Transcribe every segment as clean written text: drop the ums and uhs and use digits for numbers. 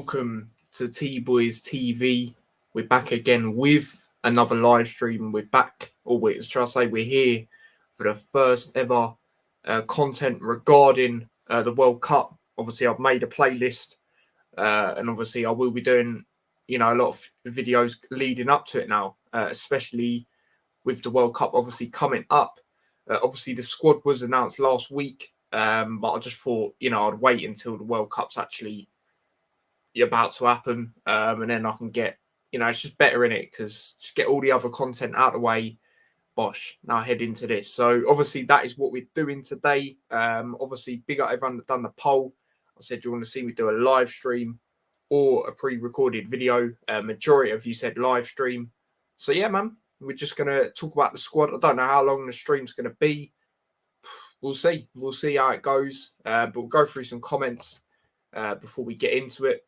welcome to T-Boys TV. We're back again with another live stream. We're back, should I say, we're here for the first ever content regarding the World Cup. Obviously, I've made a playlist, and obviously I will be doing, a lot of videos leading up to it now, especially with the World Cup obviously coming up. Obviously, the squad was announced last week, but I just thought, I'd wait until the World Cup's actually about to happen, and then I can get, it's just better in it because just get all the other content out of the way. Bosh, now head into this. So obviously that is what we're doing today. Obviously, big up everyone that done the poll. I said, do you want to see me do a live stream or a pre-recorded video? Majority of you said live stream. So yeah, man, we're just going to talk about the squad. I don't know how long the stream's going to be. We'll see. We'll see how it goes. But we'll go through some comments before we get into it.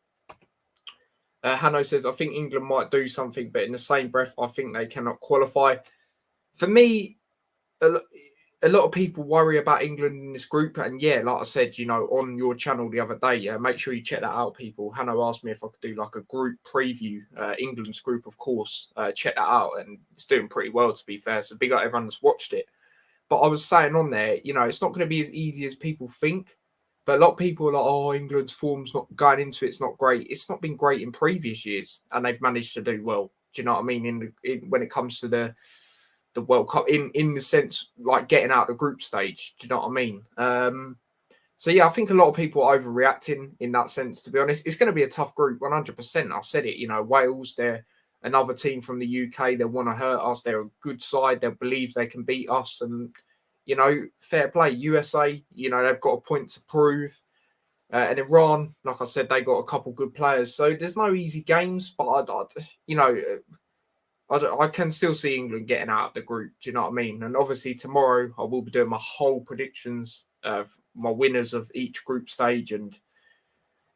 Hanno says, I think England might do something, but in the same breath, I think they cannot qualify. For me, a lot of people worry about England in this group. And yeah, like I said, on your channel the other day, make sure you check that out, people. Hanno asked me if I could do like a group preview, England's group, of course. Check that out. And it's doing pretty well, to be fair. So big up everyone that's watched it. But I was saying on there, it's not going to be as easy as people think. But a lot of people are like, oh, England's form's not going into it's not great. It's not been great in previous years, and they've managed to do well. Do you know what I mean? When it comes to the World Cup, in the sense like getting out the group stage. Do you know what I mean? So yeah, I think a lot of people are overreacting in that sense. To be honest, it's going to be a tough group, 100%. I've said it. Wales, they're another team from the UK. They want to hurt us. They're a good side. They believe they can beat us, and fair play. USA, they've got a point to prove. And Iran, like I said, they got a couple good players. So there's no easy games, but I can still see England getting out of the group. Do you know what I mean? And obviously tomorrow I will be doing my whole predictions of my winners of each group stage and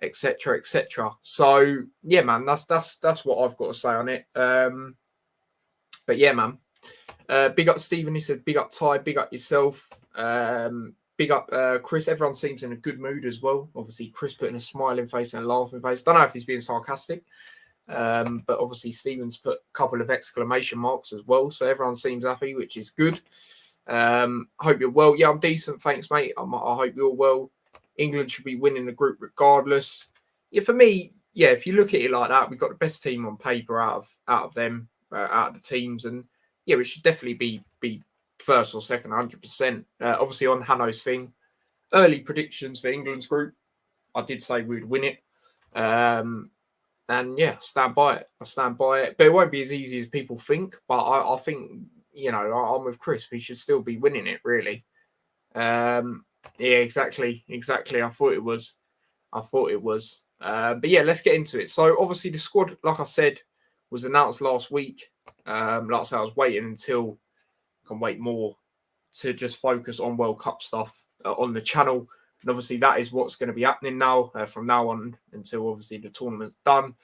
etc. etc. So yeah, man, that's what I've got to say on it. But yeah, man. Big up Stephen. He said, big up Ty, big up yourself. Big up Chris. Everyone seems in a good mood as well. Obviously, Chris putting a smiling face and a laughing face. Don't know if he's being sarcastic. But obviously, Stephen's put a couple of exclamation marks as well. So everyone seems happy, which is good. Hope you're well. Yeah, I'm decent. Thanks, mate. I hope you're well. England should be winning the group regardless. Yeah, for me, yeah, if you look at it like that, we've got the best team on paper out of them, out of the teams. And yeah, we should definitely be first or second, 100%. Obviously, on Hanno's thing, early predictions for England's group, I did say we'd win it. And yeah, I stand by it. But it won't be as easy as people think. But I think, I'm with Chris. We should still be winning it, really. Yeah, exactly. I thought it was. But yeah, let's get into it. So obviously the squad, like I said, was announced last week. Like I said, I was waiting until I can wait more to just focus on World Cup stuff on the channel. And obviously that is what's going to be happening now from now on until obviously the tournament's done.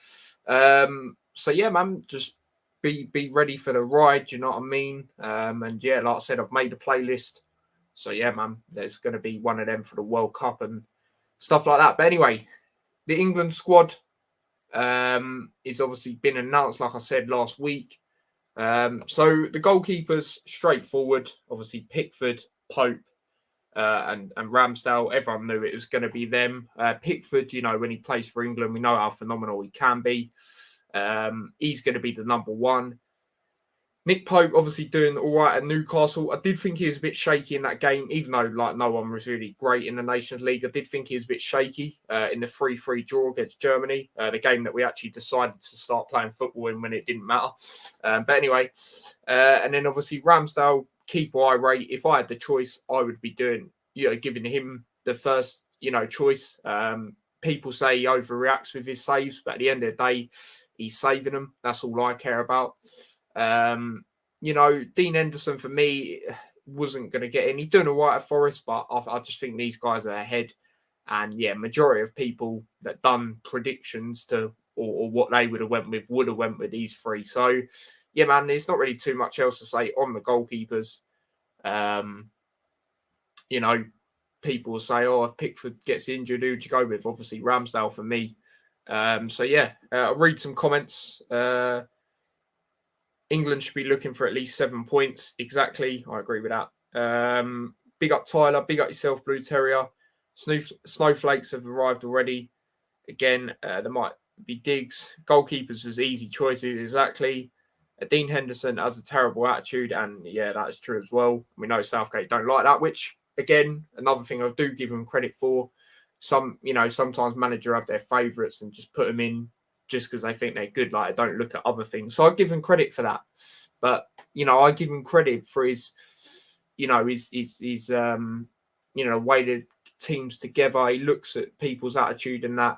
So yeah, man, just be ready for the ride. Do you know what I mean? And yeah, like I said, I've made a playlist. So yeah, man, there's going to be one of them for the World Cup and stuff like that. But anyway, the England squad is obviously been announced, like I said, last week. So the goalkeepers, straightforward. Obviously, Pickford, Pope, and Ramsdale. Everyone knew it was going to be them. Pickford, when he plays for England, we know how phenomenal he can be. He's going to be the number one. Nick Pope obviously doing all right at Newcastle. I did think he was a bit shaky in that game, even though no one was really great in the Nations League. I did think he was a bit shaky in the 3-3 draw against Germany, the game that we actually decided to start playing football in when it didn't matter. But anyway, and then obviously Ramsdale, keeper I rate. If I had the choice, I would be doing, giving him the first, choice. People say he overreacts with his saves, but at the end of the day, he's saving them. That's all I care about. Dean Henderson for me wasn't going to get in. He's doing all right at Forest, but I just think these guys are ahead. And yeah, majority of people that done predictions to or what they would have went with these three. So yeah, man, there's not really too much else to say on the goalkeepers. People say, oh, if Pickford gets injured, who'd you go with? Obviously Ramsdale for me. So yeah, I'll read some comments. England should be looking for at least 7 points. Exactly, I agree with that. Big up Tyler, big up yourself, Blue Terrier. Snowflakes have arrived already. Again, there might be digs. Goalkeepers was easy choices, exactly. Dean Henderson has a terrible attitude, and yeah, that is true as well. We know Southgate don't like that, which again, another thing I do give him credit for. Sometimes manager have their favourites and just put them in just because they think they're good. Like, I don't look at other things, so I give him credit for that. But I give him credit for his way that teams together. He looks at people's attitude and that.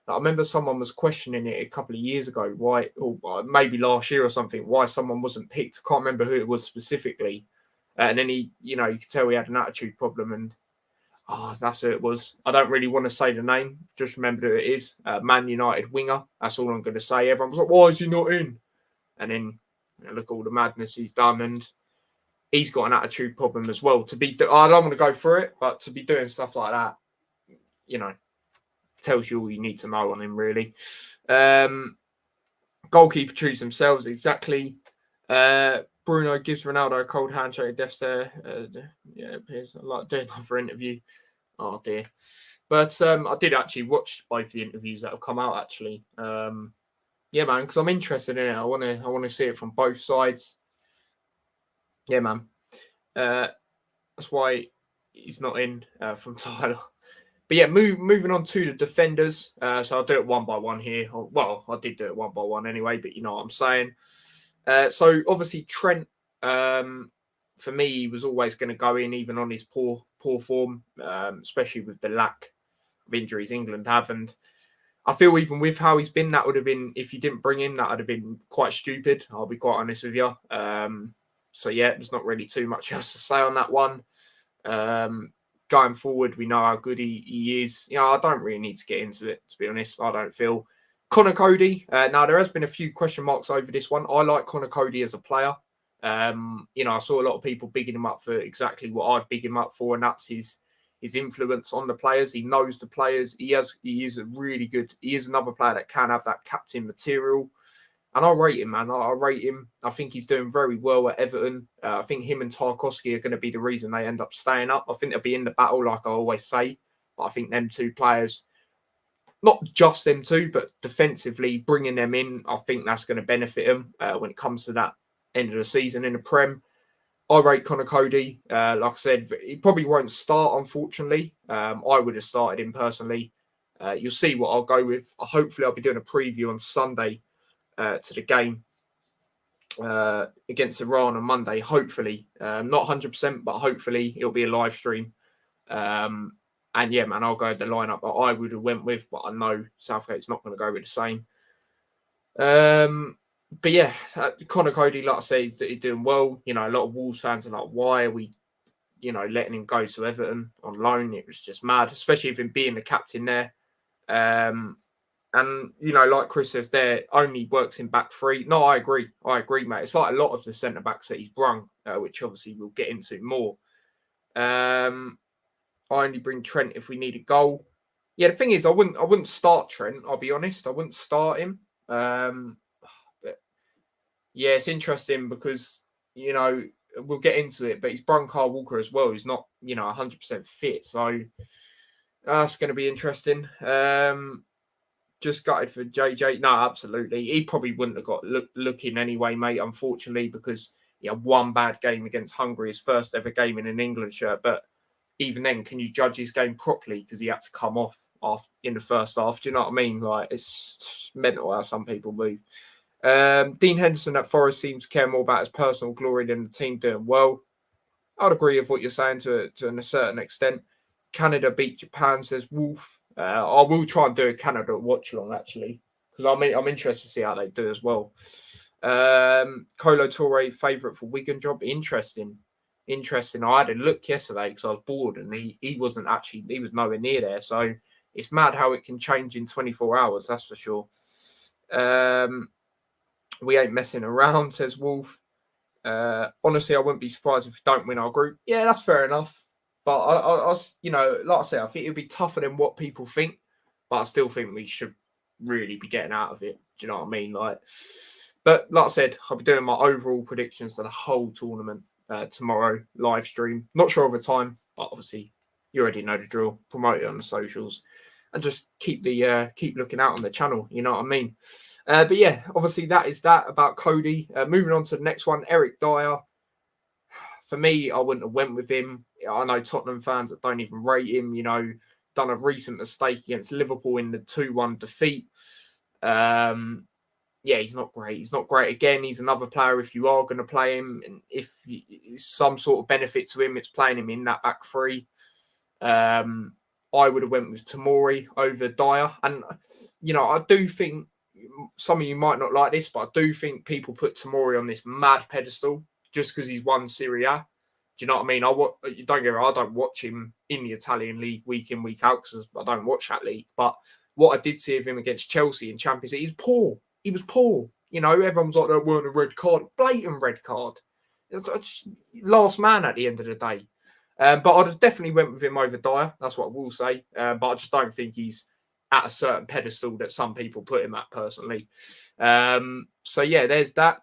I remember someone was questioning it a couple of years ago, why, or maybe last year or something, why someone wasn't picked. I can't remember who it was specifically. And then you could tell he had an attitude problem. And that's who it was. I don't really want to say the name. Just remember who it is. Man United winger. That's all I'm going to say. Everyone was like, why is he not in? And then look at all the madness he's done. And he's got an attitude problem as well. I don't want to go through it, but to be doing stuff like that, tells you all you need to know on him, really. Goalkeeper choose themselves, exactly. Bruno gives Ronaldo a cold handshake. Death stare. Yeah, it appears I'd like doing another interview. Oh dear. But I did actually watch both the interviews that have come out. Actually, yeah, man, because I'm interested in it. I want to see it from both sides. Yeah, man. That's why he's not in from Tyler. But yeah, moving on to the defenders. So I'll do it one by one here. Well, I did do it one by one anyway, but you know what I'm saying. So obviously Trent, for me, he was always going to go in, even on his poor form, especially with the lack of injuries England have. And I feel even with how he's been, that would have been, if you didn't bring him, that would have been quite stupid. I'll be quite honest with you. So yeah, there's not really too much else to say on that one. Going forward, we know how good he is. I don't really need to get into it, to be honest. I don't feel. Connor Cody. Now, there has been a few question marks over this one. I like Connor Cody as a player. I saw a lot of people bigging him up for exactly what I'd big him up for, and that's his influence on the players. He knows the players. He is a really good. He is another player that can have that captain material. And I rate him, man. I rate him. I think he's doing very well at Everton. I think him and Tarkowski are going to be the reason they end up staying up. I think they'll be in the battle, like I always say. But I think them two players, not just them two, but defensively, bringing them in, I think that's going to benefit them when it comes to that end of the season in the Prem. I rate Connor Cody. Like I said, he probably won't start, unfortunately. I would have started him personally. You'll see what I'll go with. Hopefully, I'll be doing a preview on Sunday to the game against Iran on Monday, hopefully. Not 100%, but hopefully it'll be a live stream. And yeah, man, I'll go with the lineup that I would have went with, but I know Southgate's not going to go with the same. But yeah, Connor Cody, like I say, he's doing well. A lot of Wolves fans are like, why are we, letting him go to Everton on loan? It was just mad, especially with him being the captain there. And, like Chris says there, only works in back three. No, I agree, mate. It's like a lot of the centre-backs that he's brung, which obviously we'll get into more. I only bring Trent if we need a goal. Yeah, the thing is, I wouldn't start Trent, I'll be honest. I wouldn't start him. But yeah, it's interesting because, we'll get into it, but he's brung Kyle Walker as well, who's not, 100% fit. So that's going to be interesting. Just gutted for JJ. No, absolutely. He probably wouldn't have got looking anyway, mate, unfortunately, because he had one bad game against Hungary, his first ever game in an England shirt. But even then, can you judge his game properly? Because he had to come off in the first half. Do you know what I mean? Like, it's mental how some people move. Dean Henderson at Forest seems to care more about his personal glory than the team doing well. I'd agree with what you're saying to a certain extent. Canada beat Japan, says Wolf. I will try and do a Canada watch along, actually, because I'm interested to see how they do as well. Kolo Toure, favourite for Wigan job. Interesting. I had a look yesterday because I was bored and he was nowhere near there. So it's mad how it can change in 24 hours, that's for sure. We ain't messing around, says Wolf. Honestly, I wouldn't be surprised if we don't win our group. Yeah, that's fair enough. But I like I said, I think it'll be tougher than what people think. But I still think we should really be getting out of it. Do you know what I mean? But like I said, I'll be doing my overall predictions for the whole tournament tomorrow live stream. Not sure of the time, but obviously you already know the drill. Promote it on the socials, and just keep looking out on the channel. You know what I mean? But yeah, obviously that is that about Cody. Moving on to the next one, Eric Dyer. For me, I wouldn't have went with him. I know Tottenham fans that don't even rate him. You know, done a recent mistake against Liverpool in the 2-1 defeat. Yeah, he's not great. He's not great again. He's another player if you are going to play him. And if some sort of benefit to him, it's playing him in that back three. I would have went with Tomori over Dyer. And, you know, I do think some of you might not like this, but I do think people put Tomori on this mad pedestal just because he's won Serie A. Do you know what I mean? Don't get me wrong, I don't watch him in the Italian league week in, week out because I don't watch that league. But what I did see of him against Chelsea in Champions League, he's poor. He was poor. You know, everyone's like, there weren't a red card. Blatant red card. Last man at the end of the day. But I definitely went with him over Dyer. That's what I will say. But I just don't think he's at a certain pedestal that some people put him at personally. So, yeah, there's that.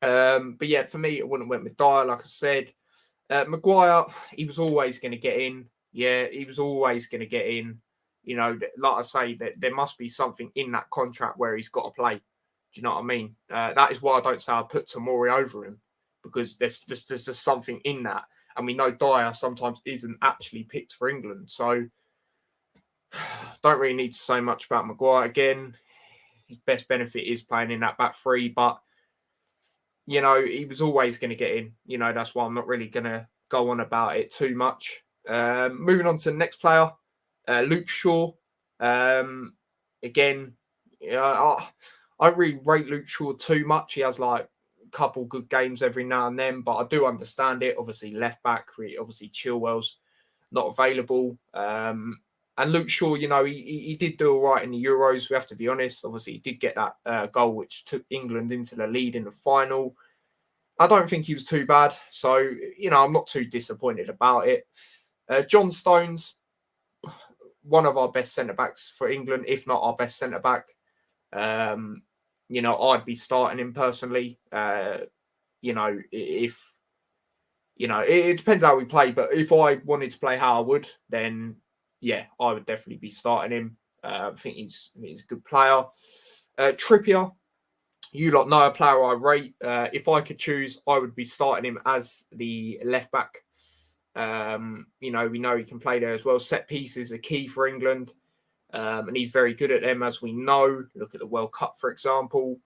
But, yeah, for me, I wouldn't have went with Dyer, like I said. Maguire, he was always going to get in. Yeah, he was always going to get in. You know, like I say, that there must be something in that contract where he's got to play. Do you know what I mean? That is why I don't say I put Tomori over him, because there's just something in that. And we know Dyer sometimes isn't actually picked for England. So don't really need to say much about Maguire again. His best benefit is playing in that back three. But, you know, he was always going to get in. You know, that's why I'm not really going to go on about it too much. Moving on to the next player. Luke Shaw, again, I don't really rate Luke Shaw too much. He has like a couple good games every now and then, but I do understand it. Obviously, left back, obviously Chilwell's not available. And Luke Shaw, you know, he did do all right in the Euros. We have to be honest. Obviously, he did get that goal which took England into the lead in the final. I don't think he was too bad. So, you know, I'm not too disappointed about it. John Stones, one of our best centre-backs for England, if not our best centre-back. You know, I'd be starting him personally. You know, if, you know, it depends how we play, but if I wanted to play how I would, then, yeah, I would definitely be starting him. I think he's a good player. Trippier, you lot know a player I rate. If I could choose, I would be starting him as the left-back. You know, we know he can play there as well. Set pieces are key for England, and he's very good at them, as we know. Look at the World Cup, for example.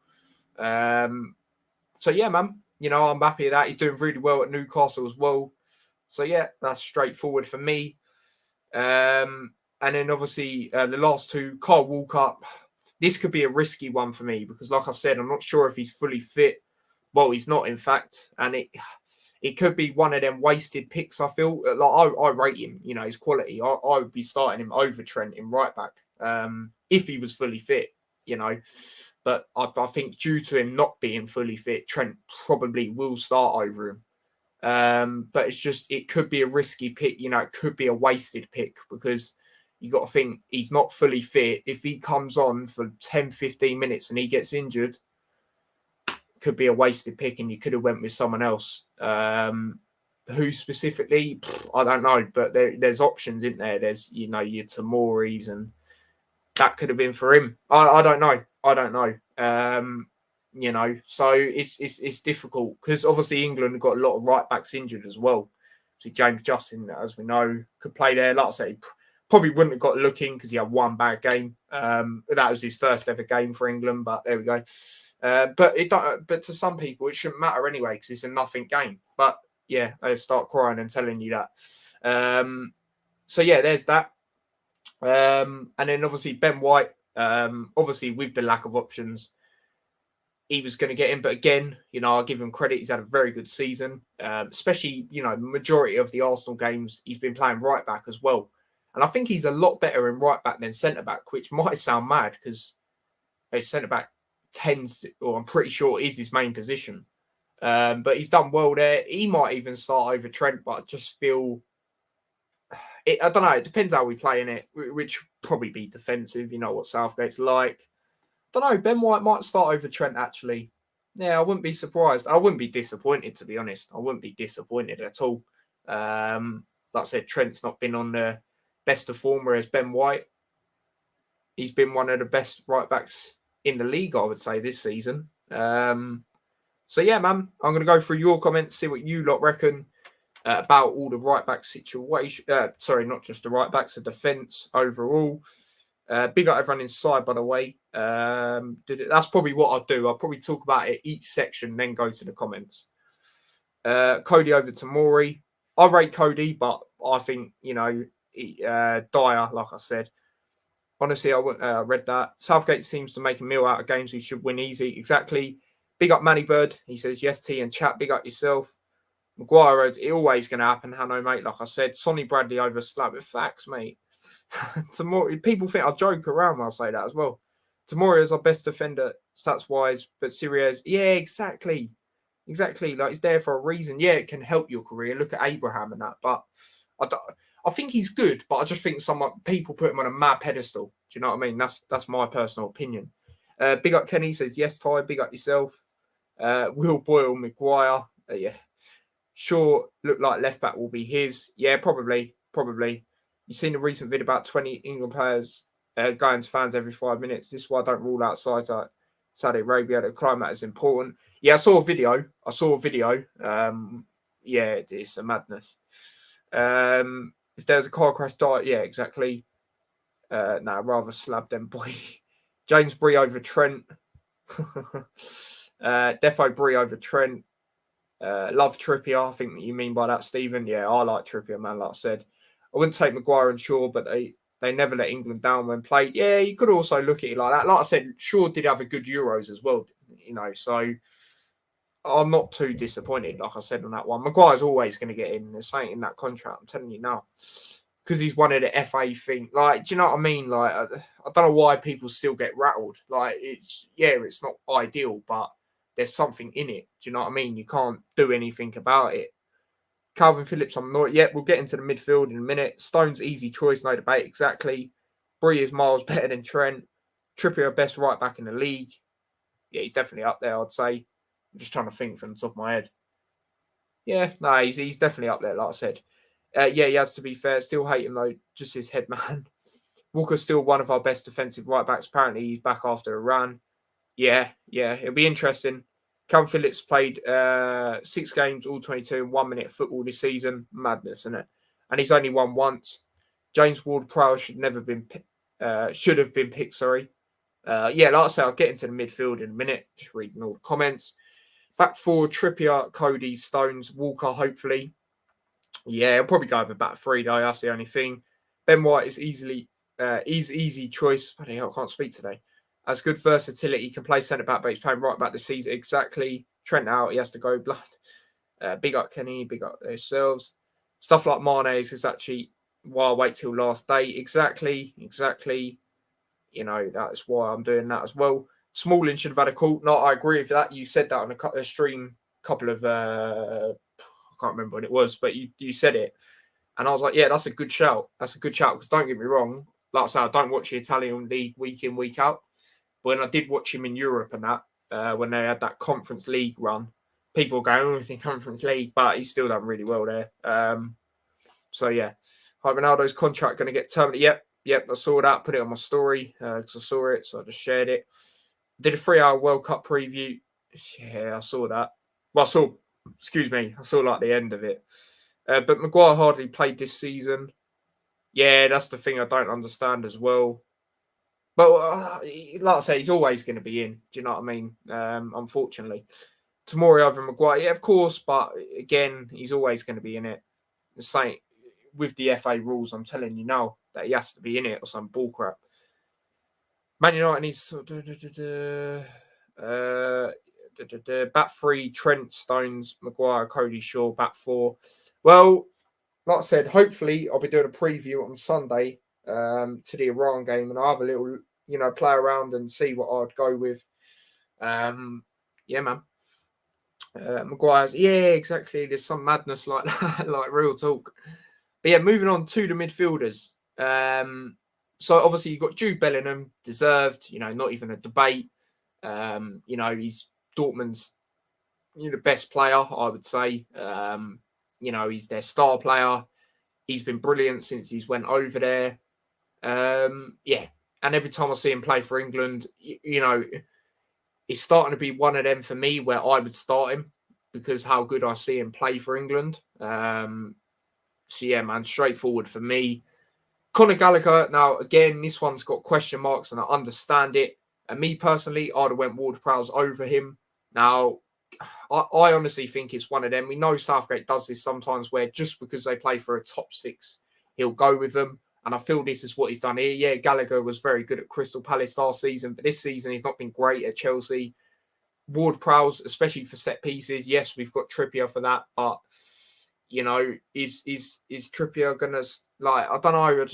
So, yeah, man, you know, I'm happy with that. He's doing really well at Newcastle as well. So, yeah, that's straightforward for me. And then, obviously, the last two, Kyle Walker. This could be a risky one for me because, like I said, I'm not sure if he's fully fit. Well, he's not, in fact, and it could be one of them wasted picks, I feel. Like I rate him, you know, his quality. I would be starting him over Trent in right back if he was fully fit, you know. But I think due to him not being fully fit, Trent probably will start over him. But it's just, it could be a risky pick, you know, it could be a wasted pick because you got to think he's not fully fit. If he comes on for 10, 15 minutes and he gets injured, could be a wasted pick and you could have went with someone else. Who specifically? I don't know, but there's options in there. There's, you know, your Tomori's, and that could have been for him. I don't know. You know, so it's difficult because obviously England got a lot of right backs injured as well. See, James Justin, as we know, could play there. Like I say, probably wouldn't have got looking because he had one bad game. That was his first ever game for England, but there we go. But to some people, it shouldn't matter anyway because it's a nothing game. But yeah, they start crying and telling you that. So yeah, there's that. And then obviously Ben White. Obviously with the lack of options, he was going to get in. But again, you know, I'll give him credit. He's had a very good season, especially, you know, the majority of the Arsenal games he's been playing right back as well. And I think he's a lot better in right back than centre back, which might sound mad because centre back tends, or I'm pretty sure is his main position. But he's done well there. He might even start over Trent, but I just feel, I don't know, it depends how we play in it, which probably be defensive. You know what Southgate's like. Don't know. Ben White might start over Trent, actually. Yeah, I wouldn't be surprised. I wouldn't be disappointed, to be honest. I wouldn't be disappointed at all. Like I said, Trent's not been on the best of form, whereas Ben White, he's been one of the best right backs in the league, I would say, this season. So yeah, man, I'm going to go through your comments, see what you lot reckon about all the right back situation. Sorry, not just the right backs, the defence overall. Big up everyone inside, by the way. That's probably what I'll do. I'll probably talk about it each section, then go to the comments. Cody over to Maury. I rate Cody, but I think, Dyer, like I said. Honestly, I read that. Southgate seems to make a meal out of games we should win easy. Exactly. Big up Manny Bird. He says, yes, T and chat. Big up yourself. Maguire Road, it always going to happen. Hanno, mate. Like I said, Sonny Bradley over Slab. With facts, mate. People think I joke around when I say that as well. Tomori is our best defender, stats-wise, but Sirius, yeah, exactly. Exactly. Like, he's there for a reason. Yeah, it can help your career. Look at Abraham and that. But I think he's good, but I just think people put him on a mad pedestal. Do you know what I mean? That's my personal opinion. Big up Kenny says, yes, Ty, big up yourself. Will Boyle, Maguire. Yeah. Sure, look like left back will be his. Yeah, probably. You've seen a recent video about 20 England players going to fans every 5 minutes. This is why I don't rule out sides like Saudi Arabia. The climate is important. Yeah, I saw a video. Yeah, it's a madness. If there's a car crash, yeah, exactly. Rather slab them, boy. James Bree over Trent. Defo Bree over Trent. Love Trippier. I think that you mean by that, Stephen. Yeah, I like Trippier, man. Like I said, I wouldn't take Maguire and Shaw, but they never let England down when played. Yeah, you could also look at it like that. Like I said, Shaw did have a good Euros as well, so I'm not too disappointed, like I said, on that one. Maguire's always going to get in. There's something in that contract, I'm telling you now. Because he's one of the FA thing. Like, do you know what I mean? Like, I don't know why people still get rattled. Like, it's not ideal, but there's something in it. Do you know what I mean? You can't do anything about it. Calvin Phillips, I'm not yet. We'll get into the midfield in a minute. Stone's easy choice, no debate, exactly. Bree is miles better than Trent. Trippier, best right back in the league. Yeah, he's definitely up there, I'd say. I'm just trying to think from the top of my head. Yeah, no, he's definitely up there, like I said. Yeah, he has to be fair. Still hate him, though. Just his head, man. Walker's still one of our best defensive right backs. Apparently, he's back after a run. Yeah, it'll be interesting. Calvin Phillips played 6 games, all 22 in 1 minute football this season. Madness, isn't it? And he's only won once. James Ward-Prowse should have been picked, sorry. Yeah, like I say, I'll get into the midfield in a minute. Just reading all the comments. Back 4, Trippier, Cody, Stones, Walker, hopefully. Yeah, he'll probably go over back 3, though. That's the only thing. Ben White is easy choice. Bloody hell, I can't speak today. Has good versatility, can play centre-back, but he's playing right back this season. Exactly. Trent out, he has to go. Blood. Big up Kenny, big up themselves. Stuff like Mane's is actually why I wait till last day. Exactly. That's why I'm doing that as well. Smalling should have had a call. No, I agree with that. You said that on a stream, couple of, I can't remember what it was, but you said it. And I was like, yeah, that's a good shout. That's a good shout, because don't get me wrong. Like I said, I don't watch the Italian league week in, week out. But when I did watch him in Europe and that, when they had that Conference League run, people were going, it's in Conference League, but he's still done really well there. So, yeah. Ronaldo's contract going to get terminated. Yep, I saw that. Put it on my story because I saw it, so I just shared it. Did a 3-hour World Cup preview. Yeah, I saw that. Well, I saw like the end of it. But Maguire hardly played this season. Yeah, that's the thing I don't understand as well. But like I say, he's always going to be in. Do you know what I mean? Unfortunately. Tomori over Maguire, yeah, of course. But again, he's always going to be in it. The same with the FA rules, I'm telling you now that he has to be in it or some bullcrap. Man United needs back 3, Trent, Stones, Maguire, Cody, Shaw, back 4. Well, like I said, hopefully I'll be doing a preview on Sunday to the Iran game, and I'll have a little, play around and see what I'd go with. Yeah, man. Maguire's, yeah, exactly. There's some madness like that, like real talk. But yeah, moving on to the midfielders. So obviously you've got Jude Bellingham, deserved, not even a debate. He's Dortmund's the best player, I would say. He's their star player. He's been brilliant since he's went over there. And every time I see him play for England, it's starting to be one of them for me where I would start him because how good I see him play for England. So yeah, man, straightforward for me. Conor Gallagher, now again, this one's got question marks and I understand it. And me personally, I'd have went Ward-Prowse over him. Now, I honestly think it's one of them. We know Southgate does this sometimes where just because they play for a top six, he'll go with them. And I feel this is what he's done here. Yeah, Gallagher was very good at Crystal Palace last season, but this season he's not been great at Chelsea. Ward-Prowse, especially for set pieces, yes, we've got Trippier for that, but is Trippier gonna I don't know,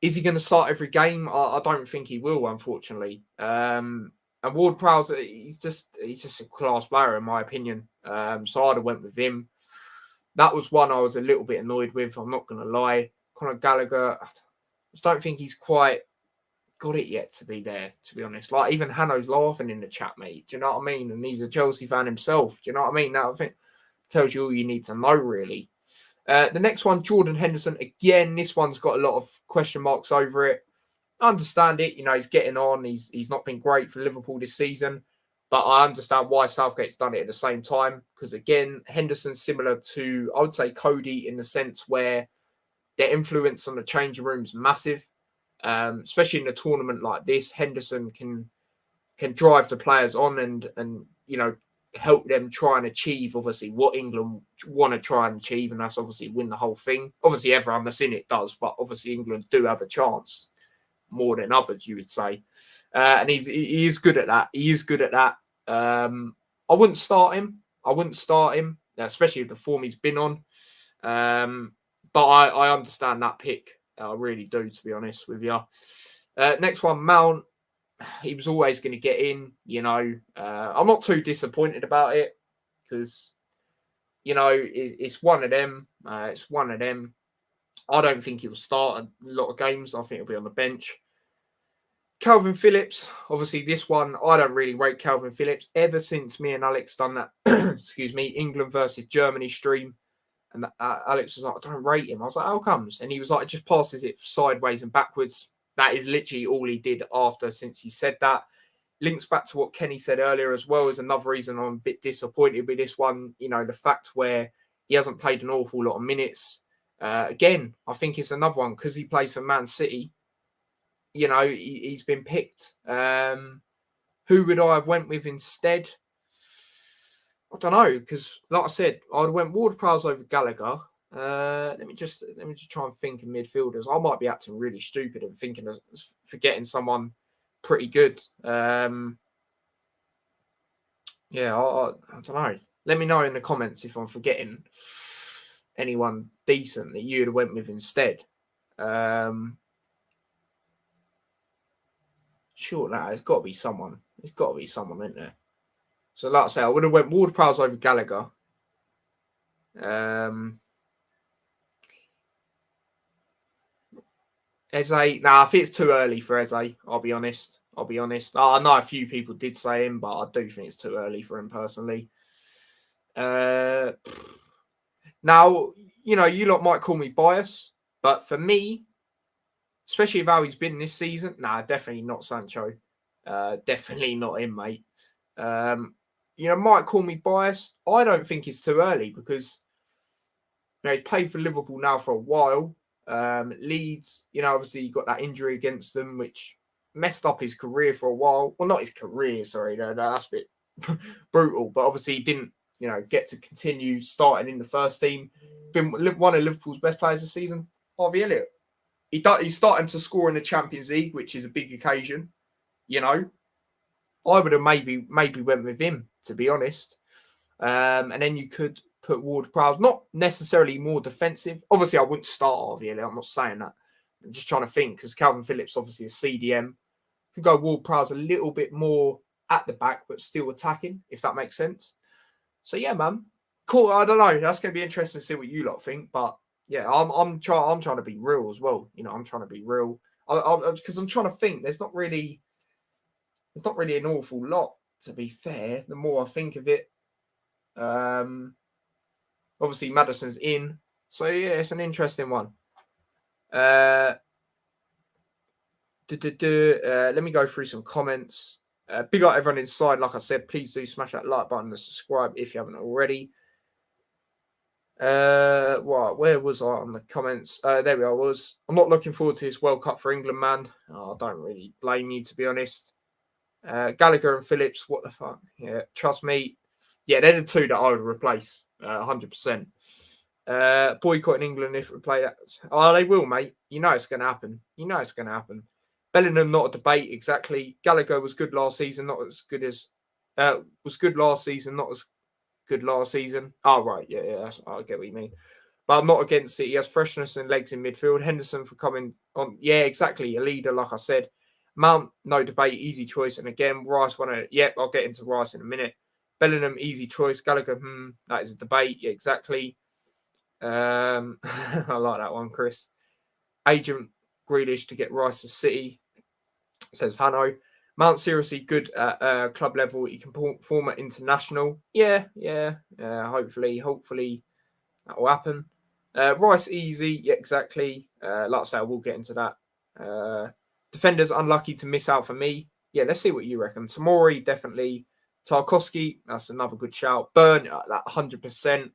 is he gonna start every game? I don't think he will, unfortunately. And Ward-Prowse, he's just a class player in my opinion. So I'd have went with him. That was one I was a little bit annoyed with. I'm not gonna lie. Conor Gallagher, I just don't think he's quite got it yet to be there, to be honest. Like, even Hanno's laughing in the chat, mate. Do you know what I mean? And he's a Chelsea fan himself. Do you know what I mean? That, I think, tells you all you need to know, really. The next one, Jordan Henderson. Again, this one's got a lot of question marks over it. I understand it. He's getting on. He's not been great for Liverpool this season. But I understand why Southgate's done it at the same time. Because, again, Henderson's similar to, I would say, Cody in the sense where their influence on the changing room is massive, especially in a tournament like this. Henderson can drive the players on and help them try and achieve obviously what England want to try and achieve, and that's obviously win the whole thing. Obviously, everyone that's in it does, but obviously England do have a chance more than others, you would say, and he is good at that. He is good at that. I wouldn't start him. Especially with the form he's been on. But I understand that pick. I really do, to be honest with you. Next one, Mount. He was always going to get in, I'm not too disappointed about it because, it's one of them. It's one of them. I don't think he'll start a lot of games. I think he'll be on the bench. Calvin Phillips, obviously this one, I don't really rate Calvin Phillips ever since me and Alex done that, England versus Germany stream. And Alex was like, I don't rate him. I was like, how comes? And he was like, it just passes it sideways and backwards. That is literally all he did since he said that. Links back to what Kenny said earlier as well as another reason I'm a bit disappointed with this one. The fact where he hasn't played an awful lot of minutes. Again, I think it's another one because he plays for Man City. He's been picked. Who would I have went with instead? I don't know, because like I said, I'd went Ward-Prowse over Gallagher. Let me just try and think of midfielders. I might be acting really stupid and thinking of forgetting someone pretty good. I don't know. Let me know in the comments if I'm forgetting anyone decent that you'd have went with instead. Sure, there's got to be someone. There's got to be someone, isn't there? So, like I say, I would have went Ward-Prowse over Gallagher. Eze, I think it's too early for Eze. I'll be honest. I know a few people did say him, but I do think it's too early for him personally. Now, you lot might call me biased, but for me, especially with how he's been this season, definitely not Sancho. Definitely not him, mate. Might call me biased. I don't think it's too early because he's played for Liverpool now for a while. Leeds, obviously he got that injury against them, which messed up his career for a while. Well, not his career, sorry, no, that's a bit brutal. But obviously he didn't, get to continue starting in the first team. Been one of Liverpool's best players this season, Harvey Elliott. He's starting to score in the Champions League, which is a big occasion. I would have maybe went with him, to be honest. And then you could put Ward-Prowse, not necessarily more defensive. Obviously, I wouldn't start Harvey Elliott. I'm not saying that. I'm just trying to think because Calvin Phillips obviously is CDM. Could go Ward-Prowse a little bit more at the back, but still attacking, if that makes sense. So yeah, man, cool. I don't know. That's going to be interesting to see what you lot think. But yeah, I'm trying to be real as well. I'm trying to be real. Because I'm trying to think. There's not really an awful lot, to be fair. The more I think of it, obviously Maddison's in, so yeah, it's an interesting one. Let me go through some comments. Big up everyone inside. Like I said, please do smash that like button and subscribe if you haven't already. Where was I on the comments? There we are. I'm not looking forward to this World Cup for England, man. I don't really blame you, to be honest. Gallagher and Phillips, what the fuck? Yeah, trust me. Yeah, they're the two that I would replace, 100%. Boycotting England if we play that. Oh, they will, mate. You know it's going to happen. Bellingham, not a debate, exactly. Gallagher was good last season, not as good as... was good last season, not as good last season. Oh, right, yeah, I get what you mean. But I'm not against it. He has freshness and legs in midfield. Henderson for coming on. Yeah, exactly. A leader, like I said. Mount, no debate, easy choice. And again, Rice won it. Yep, I'll get into Rice in a minute. Bellingham, easy choice. Gallagher, that is a debate. Yeah, exactly. I like that one, Chris. Agent Grealish to get Rice to City, says Hanno. Mount seriously good at club level. He can perform at international. Yeah. Hopefully that will happen. Rice easy. Yeah, exactly. Like I say, I will get into that. Defenders unlucky to miss out for me. Yeah, let's see what you reckon. Tamori, definitely. Tarkowski, that's another good shout. Burn, that 100%.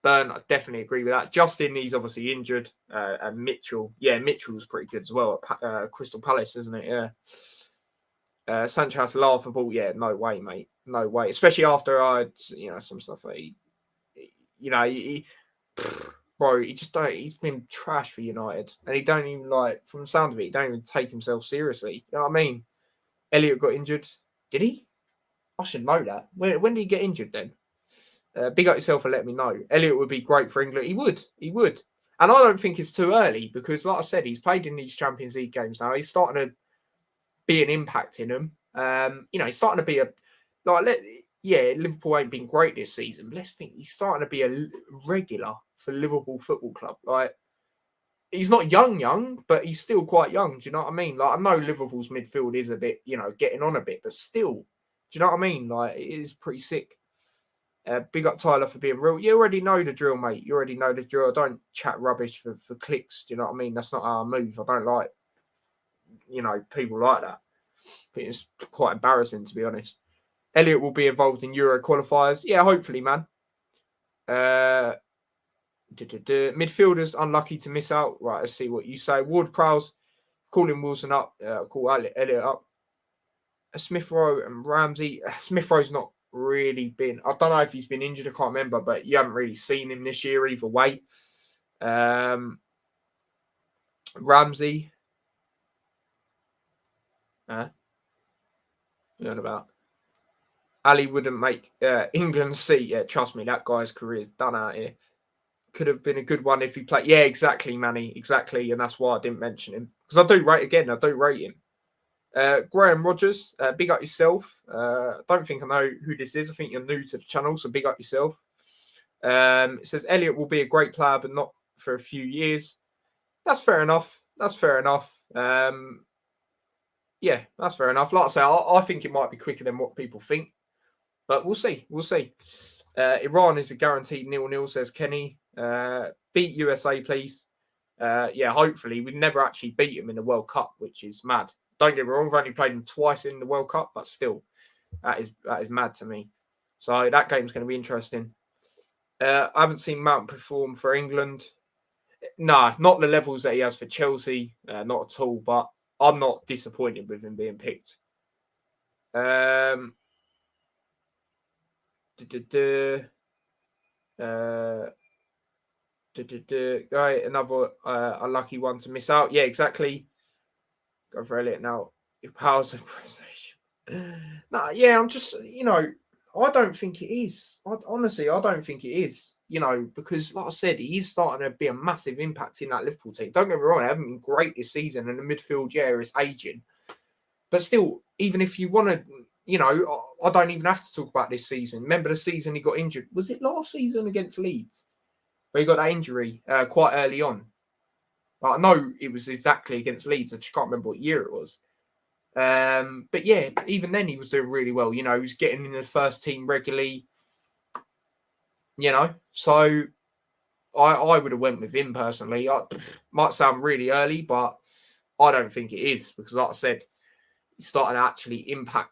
Burn, I definitely agree with that. Justin, he's obviously injured. And Mitchell, yeah, Mitchell's pretty good as well at Crystal Palace, isn't it? Yeah. Sanchez, laughable. Yeah, no way, mate. No way. Especially after some stuff that bro, he's been trash for United. And he don't even, from the sound of it, he don't even take himself seriously. You know what I mean? Elliot got injured. Did he? I should know that. When did he get injured then? Big up yourself and let me know. Elliot would be great for England. He would. And I don't think it's too early because, like I said, he's played in these Champions League games now. He's starting to be an impact in them. He's starting to be Liverpool ain't been great this season, but let's think he's starting to be a regular for Liverpool Football Club. He's not young, but he's still quite young. Do you know what I mean? I know Liverpool's midfield is a bit, getting on a bit, but still, do you know what I mean? It is pretty sick. Big up Tyler for being real. You already know the drill, mate. You already know the drill. I don't chat rubbish for clicks. Do you know what I mean? That's not our move. I don't like, people like that. I think it's quite embarrassing, to be honest. Elliot will be involved in Euro qualifiers. Yeah, hopefully, man. Midfielders unlucky to miss out. Right, let's see what you say. Ward-Prowse, calling Wilson up. Call Elliot up. Smith Rowe and Ramsey. Smith Rowe's not really been... I don't know if he's been injured. I can't remember, but you haven't really seen him this year either way. Ramsey. Learn about... Ali wouldn't make England's seat. Yeah, trust me, that guy's career is done out here. Could have been a good one if he played. Yeah, exactly, Manny. Exactly. And that's why I didn't mention him. Because I do rate him. Graham Rogers, big up yourself. Don't think I know who this is. I think you're new to the channel, so big up yourself. It says Elliot will be a great player, but not for a few years. That's fair enough. Yeah, that's fair enough. Like I say, I think it might be quicker than what people think. But we'll see. Iran is a guaranteed 0-0, says Kenny. Beat USA, please. Hopefully. We've never actually beat them in the World Cup, which is mad. Don't get me wrong, we've only played them twice in the World Cup, but still, that is mad to me. So that game's going to be interesting. I haven't seen Mount perform for England. No, not the levels that he has for Chelsea. Not at all, but I'm not disappointed with him being picked. Right, another unlucky one to miss out. Yeah, exactly. Go for Elliot now. If powers of precision. I'm just, I don't think it is. Honestly, I don't think it is. Because like I said, he's starting to be a massive impact in that Liverpool team. Don't get me wrong, they haven't been great this season, and the midfield, is aging. But still, even if you want to, I don't even have to talk about this season. Remember the season he got injured? Was it last season against Leeds? Where he got that injury quite early on? Like, I know it was exactly against Leeds. I just can't remember what year it was. But yeah, even then he was doing really well. You know, he was getting in the first team regularly. You know, so I would have went with him personally. Might sound really early, but I don't think it is because, like I said, he's starting to actually impact.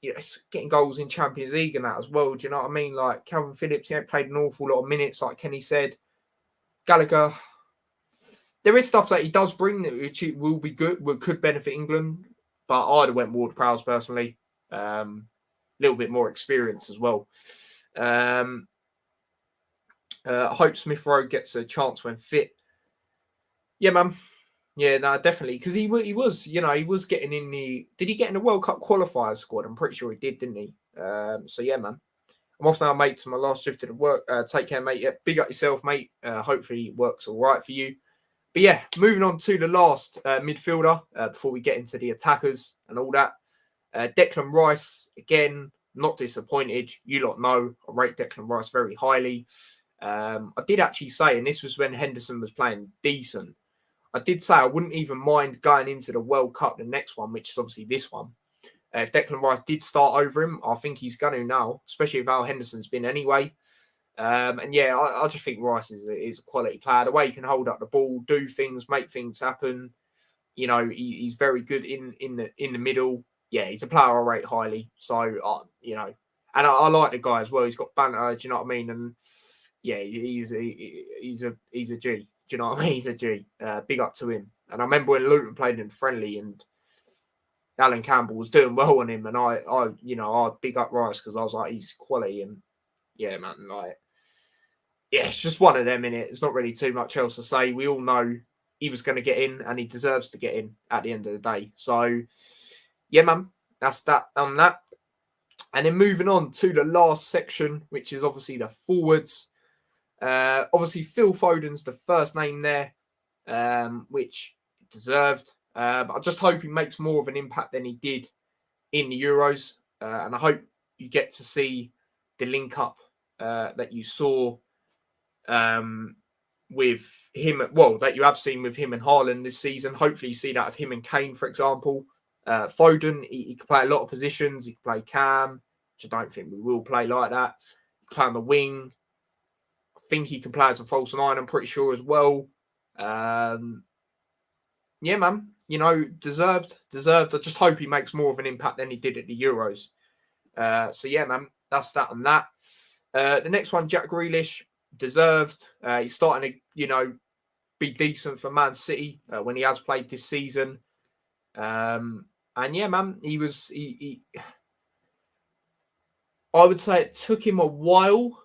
You know, getting goals in Champions League and that as well. Do you know what I mean? Like Calvin Phillips, he ain't played an awful lot of minutes, like Kenny said. Gallagher, there is stuff that he does bring which will be good, could benefit England. But I'd have went Ward-Prowse personally. A little bit more experience as well. I hope Smith Rowe gets a chance when fit. Yeah, man. Yeah, no, definitely. Because he was, you know, he was getting in the... Did he get in the World Cup qualifiers squad? I'm pretty sure he did, didn't he? So, yeah, man. I'm off now, mate, to my last shift of work. Take care, mate. Yeah, big up yourself, mate. Hopefully it works all right for you. But, yeah, moving on to the last midfielder before we get into the attackers and all that. Declan Rice, again, not disappointed. You lot know I rate Declan Rice very highly. I did actually say, and this was when Henderson was playing decent, I did say I wouldn't even mind going into the World Cup, the next one, which is obviously this one. If Declan Rice did start over him, I think he's going to now, especially if Al Henderson's been anyway. And yeah, I just think Rice is a quality player. The way he can hold up the ball, do things, make things happen. You know, he's very good in the middle. Yeah, he's a player I rate highly. So, you know, and I like the guy as well. He's got banter, do you know what I mean? And yeah, he's a G. Do you know what I mean? He's a G. Big up to him. And I remember when Luton played in friendly and Alan Campbell was doing well on him, and I big up Rice because I was like, he's quality, and yeah, man, like, yeah, it's just one of them, innit? There's not really too much else to say. We all know he was going to get in, and he deserves to get in at the end of the day. So, yeah, man, that's that on that. And then moving on to the last section, which is obviously the forwards. Obviously, Phil Foden's the first name there, which deserved. But I just hope he makes more of an impact than he did in the Euros. And I hope you get to see the link up that you saw with him. Well, that you have seen with him and Haaland this season. Hopefully you see that of him and Kane, for example. Foden, he can play a lot of positions. He can play cam, which I don't think we will play like that. He can play on the wing. I think he can play as a false nine, I'm pretty sure as well. Yeah, man. You know, deserved. I just hope he makes more of an impact than he did at the Euros. So, yeah, man, that's that on that. The next one, Jack Grealish, deserved. He's starting to, you know, be decent for Man City when he has played this season. And, yeah, man, he I would say it took him a while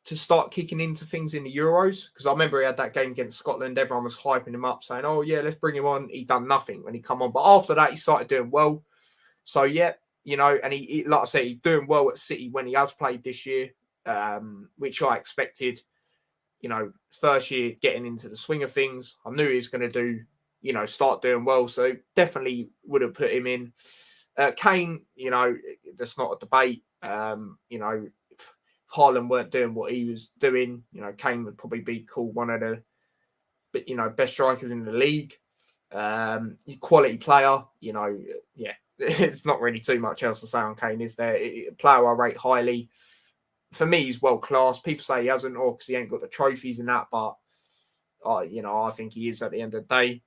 to start kicking into things in the Euros, because I remember he had that game against Scotland. Everyone was hyping him up, saying, oh, yeah, let's bring him on. He done nothing when he come on. But after that, he started doing well. So, yeah, you know, and he like I said, he's doing well at City when he has played this year, which I expected. You know, first year getting into the swing of things. I knew he was going to do, you know, start doing well. So, definitely would have put him in. Kane, you know, that's not a debate. You know, Haaland weren't doing what he was doing, you know, Kane would probably be called one of the, you know, best strikers in the league. Quality player, you know, yeah, it's not really too much else to say on Kane, is there? A player I rate highly. For me, he's world class. People say he hasn't, or because he ain't got the trophies and that, but you know, I think he is at the end of the day.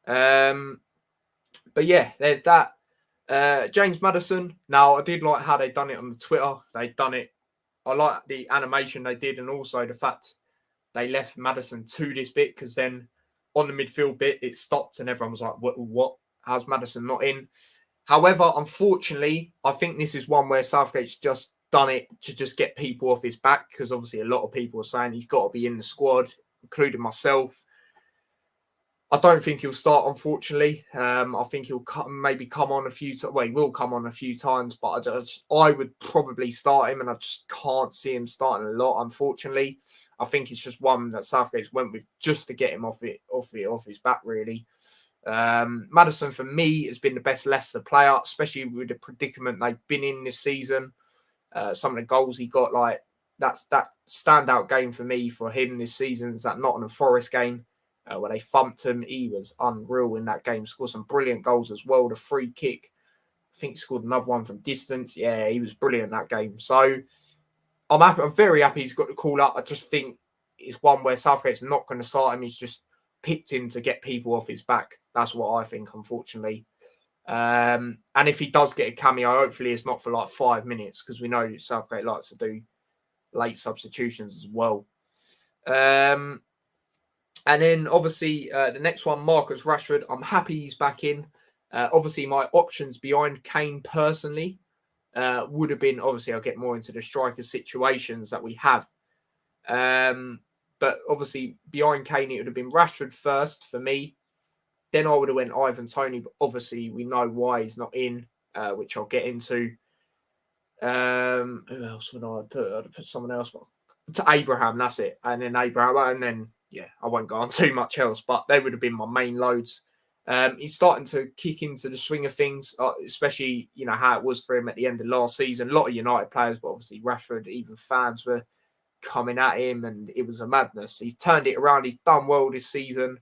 But yeah, there's that. James Maddison. Now, I did like how they done it on the Twitter. They done it. I like the animation they did, and also the fact they left Maddison to this bit, because then on the midfield bit, it stopped and everyone was like, what? How's Maddison not in? However, unfortunately, I think this is one where Southgate's just done it to just get people off his back, because obviously a lot of people are saying he's got to be in the squad, including myself. I don't think he'll start, unfortunately. I think he'll maybe come on a few times. Well, he will come on a few times, but I would probably start him, and I just can't see him starting a lot, unfortunately. I think it's just one that Southgate's went with just to get him off his back, really. Maddison, for me, has been the best Leicester player, especially with the predicament they've been in this season. Some of the goals he got, like that standout game for me for him this season is that Nottingham Forest game. where they thumped him. He was unreal in that game. Scored some brilliant goals as well. The free kick, I think he scored another one from distance. Yeah, he was brilliant in that game. So I'm happy. I'm very happy he's got the call up. I just think it's one where Southgate's not going to start him. He's just picked him to get people off his back. That's what I think, unfortunately. And if he does get a cameo, hopefully it's not for like 5 minutes, because we know Southgate likes to do late substitutions as well. And then obviously the next one, Marcus Rashford. I'm happy he's back in. Obviously my options behind Kane personally would have been, obviously I'll get more into the striker situations that we have. But obviously behind Kane it would have been Rashford first for me. Then I would have went Ivan Toney, but obviously we know why he's not in, which I'll get into. Who else would I put? I'd put someone else. To Abraham, that's it. And then Abraham, and then, yeah, I won't go on too much else, but they would have been my main loads. He's starting to kick into the swing of things, especially, you know, how it was for him at the end of last season. A lot of United players, but obviously Rashford, even fans were coming at him, and it was a madness. He's turned it around. He's done well this season.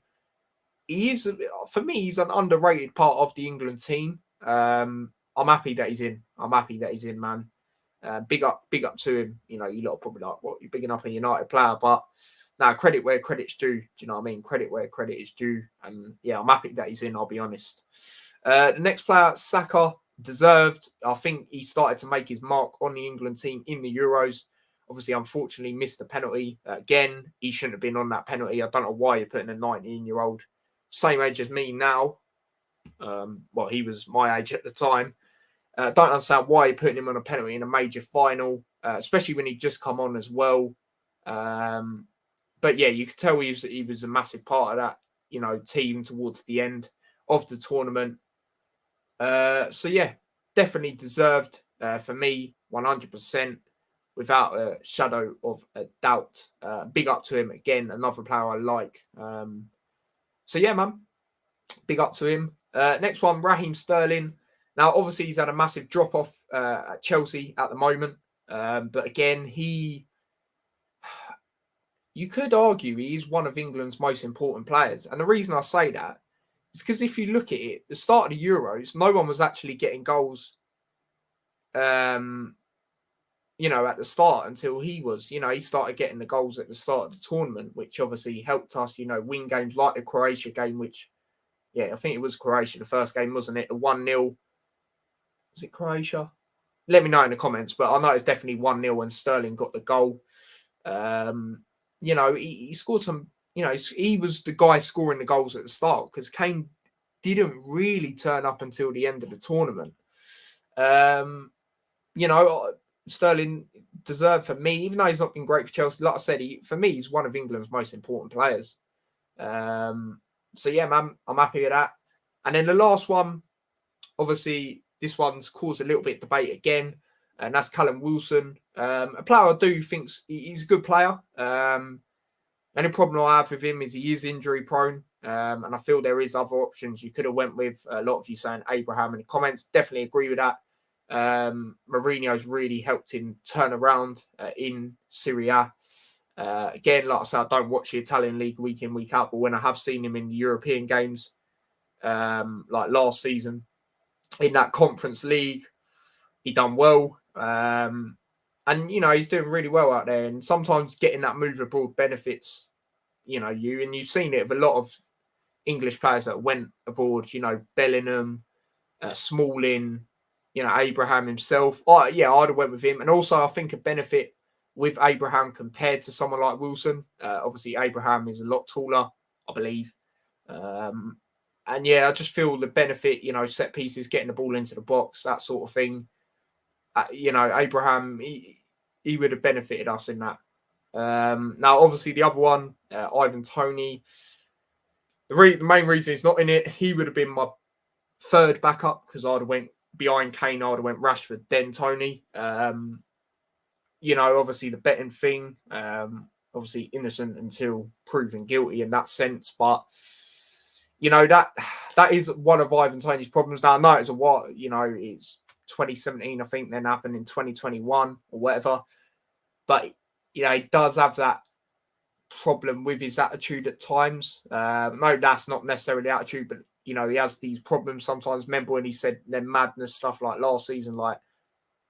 He is, for me, he's an underrated part of the England team. I'm happy that he's in. I'm happy that he's in, man. Big up to him. You know, you lot are probably like, what, you're bigging up a United player, but now credit where credit's due. Do you know what I mean? Credit where credit is due. And yeah, I'm happy that he's in, I'll be honest. The next player, Saka, deserved. I think he started to make his mark on the England team in the Euros. Obviously, unfortunately, missed the penalty. Again, he shouldn't have been on that penalty. I don't know why you're putting a 19-year-old, same age as me now. Well, he was my age at the time. Don't understand why you're putting him on a penalty in a major final, especially when he just come on as well. But yeah, you could tell he was a massive part of that, you know, team towards the end of the tournament. So yeah, definitely deserved for me, 100%, without a shadow of a doubt. Big up to him again, another player I like. So yeah, man, big up to him. Next one, Raheem Sterling. Now, obviously, he's had a massive drop-off at Chelsea at the moment. But again, you could argue he's one of England's most important players. And the reason I say that is because if you look at it, the start of the Euros, no one was actually getting goals, you know, at the start until he was. You know, he started getting the goals at the start of the tournament, which obviously helped us, you know, win games like the Croatia game, which, yeah, I think it was Croatia, the first game, wasn't it? The 1-0. Was it Croatia? Let me know in the comments, but I know it's definitely 1-0 when Sterling got the goal. You know, he scored some, you know, he was the guy scoring the goals at the start, because Kane didn't really turn up until the end of the tournament. You know, Sterling deserved for me, even though he's not been great for Chelsea. Like I said, for me, he's one of England's most important players. So yeah, man, I'm happy with that. And then the last one, obviously, this one's caused a little bit of debate again, and that's Callum Wilson. A player I do think he's a good player. Only problem I have with him is he is injury prone, and I feel there is other options you could have went with. A lot of you saying Abraham in the comments, definitely agree with that. Mourinho's really helped him turn around in Serie A. Again, like I said, I don't watch the Italian league week in, week out, but when I have seen him in the European games, like last season, in that Conference League, he done well. And, you know, he's doing really well out there. And sometimes getting that move abroad benefits, you know, you. And you've seen it with a lot of English players that went abroad, you know, Bellingham, Smalling, you know, Abraham himself. Yeah, I'd have went with him. And also, I think a benefit with Abraham compared to someone like Wilson. Obviously, Abraham is a lot taller, I believe. And yeah, I just feel the benefit, you know, set pieces, getting the ball into the box, that sort of thing. You know, Abraham, he would have benefited us in that. Now, obviously, the other one, Ivan Toney, the main reason he's not in it, he would have been my third backup, because I'd have went behind Kane, I'd have went Rashford, then Toney. You know, obviously the betting thing, obviously innocent until proven guilty in that sense, but you know, that is one of Ivan Toney's problems. Now, I know it's a while, you know, it's 2017, I think, then happened in 2021 or whatever. But, you know, he does have that problem with his attitude at times. No, that's not necessarily attitude, but he has these problems sometimes. Remember when he said their madness stuff like last season, like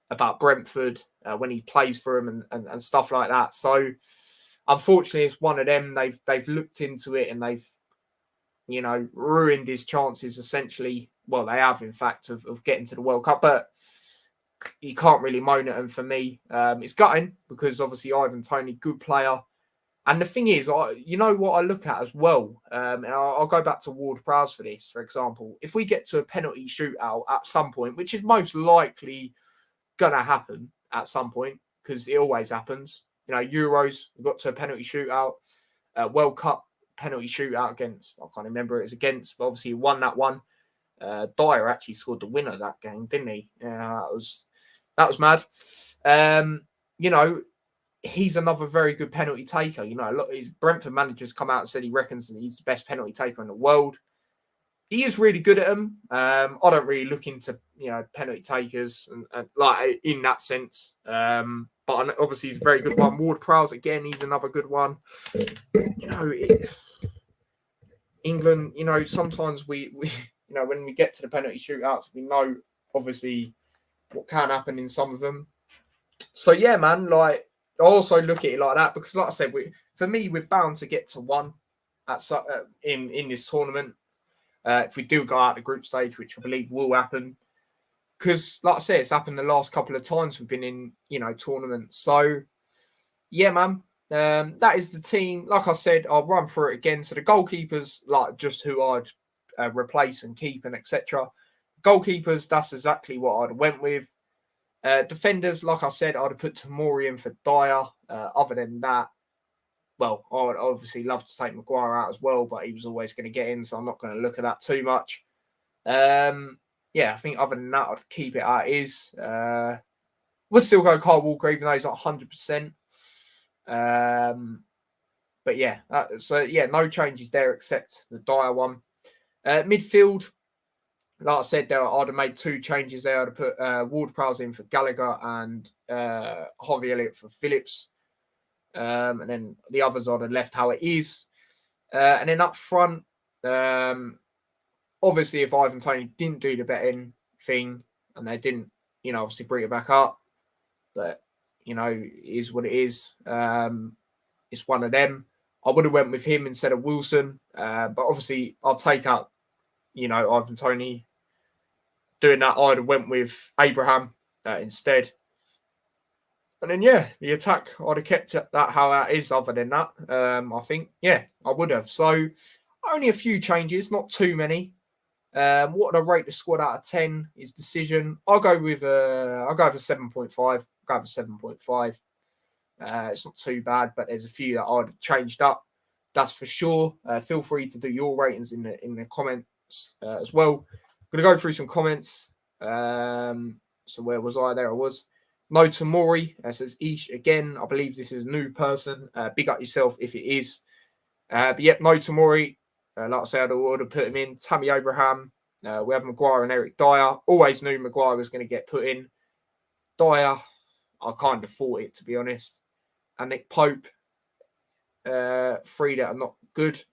about Brentford when he plays for him and stuff like that. So unfortunately, it's one of them. They've looked into it and they've ruined his chances essentially. Well, they have in fact of getting to the World Cup, but you can't really moan at him for me. It's gutting because obviously Ivan Toney, good player. And the thing is, what I look at as well, and I'll go back to Ward-Prowse for this, for example. If we get to a penalty shootout at some point, which is most likely going to happen at some point, because it always happens. Euros, we got to a penalty shootout. World Cup penalty shootout against, I can't remember who it was against, but obviously he won that one. Dyer actually scored the winner of that game, didn't he? Yeah, that was mad. He's another very good penalty taker. A lot of his Brentford managers come out and said he reckons that he's the best penalty taker in the world. He is really good at them. I don't really look into penalty takers and like in that sense. But obviously he's a very good one. Ward-Prowse again, he's another good one. England. Sometimes we when we get to the penalty shootouts, we know obviously what can happen in some of them. So yeah, man, like. I also look at it like that because, like I said, for me, we're bound to get to one in this tournament if we do go out the group stage, which I believe will happen. Because, like I said, it's happened the last couple of times we've been in, tournaments. So, yeah, man, that is the team. Like I said, I'll run through it again. So the goalkeepers, like just who I'd replace and keep and etc. Goalkeepers, that's exactly what I'd went with. Defenders, like I said, I'd have put Tomori in for Dyer. Other than that, well, I would obviously love to take Maguire out as well, but he was always going to get in, so I'm not going to look at that too much. I think other than that, I'd keep it how it is. Would still go Kyle Walker, even though he's not 100%. But yeah, no changes there except the Dyer one. Midfield. Like I said, I'd have made two changes there. I'd have put Ward-Prowse in for Gallagher and Harvey Elliott for Phillips. And then the others I'd have left how it is. And then up front, obviously if Ivan Toney didn't do the betting thing and they didn't, obviously bring it back up. But, it is what it is. It's one of them. I would have went with him instead of Wilson. But obviously I'll take out, Ivan Toney. Doing that, I'd have went with Abraham instead. And then, the attack, I'd have kept that how that is other than that. I think, I would have. So, only a few changes, not too many. What would I rate the squad out of 10? His decision. I'll go with a 7.5. I'll go with 7.5. It's not too bad, but there's a few that I'd have changed up. That's for sure. Feel free to do your ratings in the comments as well. I'm going to go through some comments. So where was I? There I was. No Tomori says Ish again. I believe this is a new person. Big up yourself if it is. But yep, no Tomori. Like I said, I would have put him in. Tammy Abraham. We have Maguire and Eric Dyer. Always knew Maguire was going to get put in. Dyer, I kind of thought it, to be honest. And Nick Pope. Three that are not good.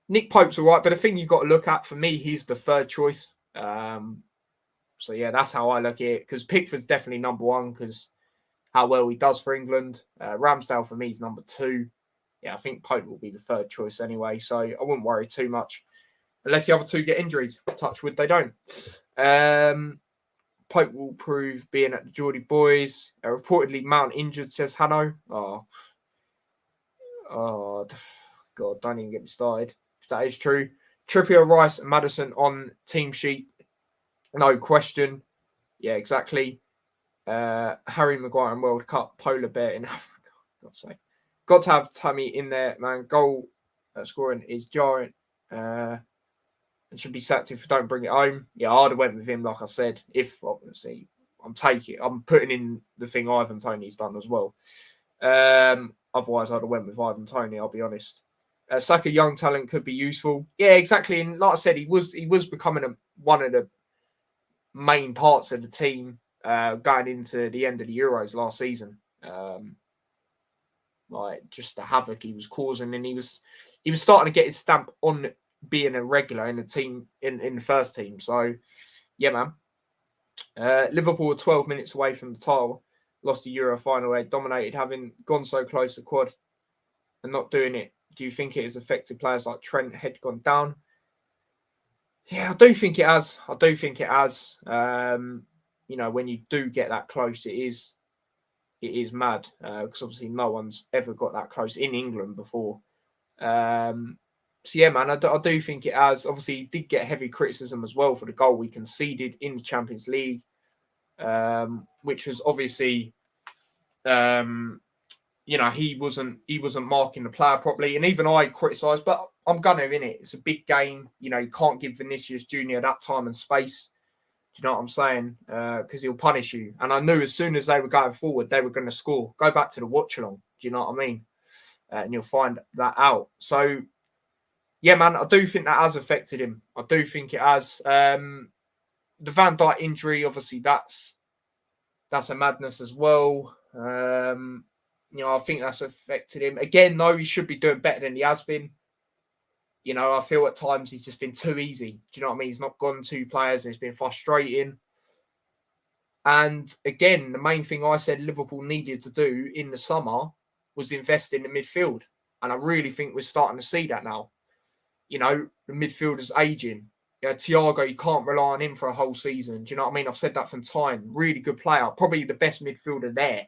Nick Pope's all right, but the thing you've got to look at, for me, he's the third choice. So yeah, that's how I look at it. Because Pickford's definitely number one because how well he does for England. Ramsdale for me is number 2. Yeah, I think Pope will be the third choice anyway. So I wouldn't worry too much unless the other two get injuries. Touch wood, they don't. Pope will prove being at the Geordie boys. Reportedly Mount injured, says Hanno. Oh, God, don't even get me started. If that is true. Trippier, Rice, and Maddison on team sheet. No question. Yeah, exactly. Harry Maguire in World Cup, Polar Bear in Africa. God's sake. Got to have Tammy in there, man. Goal scoring is jarring. And should be sacked if we don't bring it home. Yeah, I'd have went with him, like I said. If, obviously, I'm putting in the thing Ivan Toney's done as well. Otherwise, I'd have went with Ivan Toney, I'll be honest. Saka, young talent, could be useful. Yeah, exactly. And like I said, he was becoming one of the main parts of the team going into the end of the Euros last season. like just the havoc he was causing, and he was starting to get his stamp on being a regular in the team in the first team. So yeah, man. Liverpool were 12 minutes away from the title, lost the Euro final. They dominated, having gone so close to quad and not doing it. Do you think it has affected players like Trent had gone down? Yeah, I do think it has. I do think it has. You know, when you do get that close, it is mad, because obviously no one's ever got that close in England before. So yeah, man, I do think it has. Obviously, he did get heavy criticism as well for the goal we conceded in the Champions League, which was obviously, you know, he wasn't marking the player properly, and even I criticised. But I'm gonna in it. It's a big game. You know, you can't give Vinicius Junior that time and space. Do you know what I'm saying? Because he'll punish you. And I knew as soon as they were going forward, they were going to score. Go back to the watch along. Do you know what I mean? And you'll find that out. So yeah, man, I do think that has affected him. I do think it has. The Van Dijk injury, obviously, that's a madness as well. You know, I think that's affected him. Again, though, he should be doing better than he has been. You know, I feel at times he's just been too easy. Do you know what I mean? He's not gone two players and it's been frustrating. And again, the main thing I said Liverpool needed to do in the summer was invest in the midfield. And I really think we're starting to see that now. You know, the midfielder's aging. Yeah, Thiago, you can't rely on him for a whole season. Do you know what I mean? I've said that from time. Really good player. Probably the best midfielder there.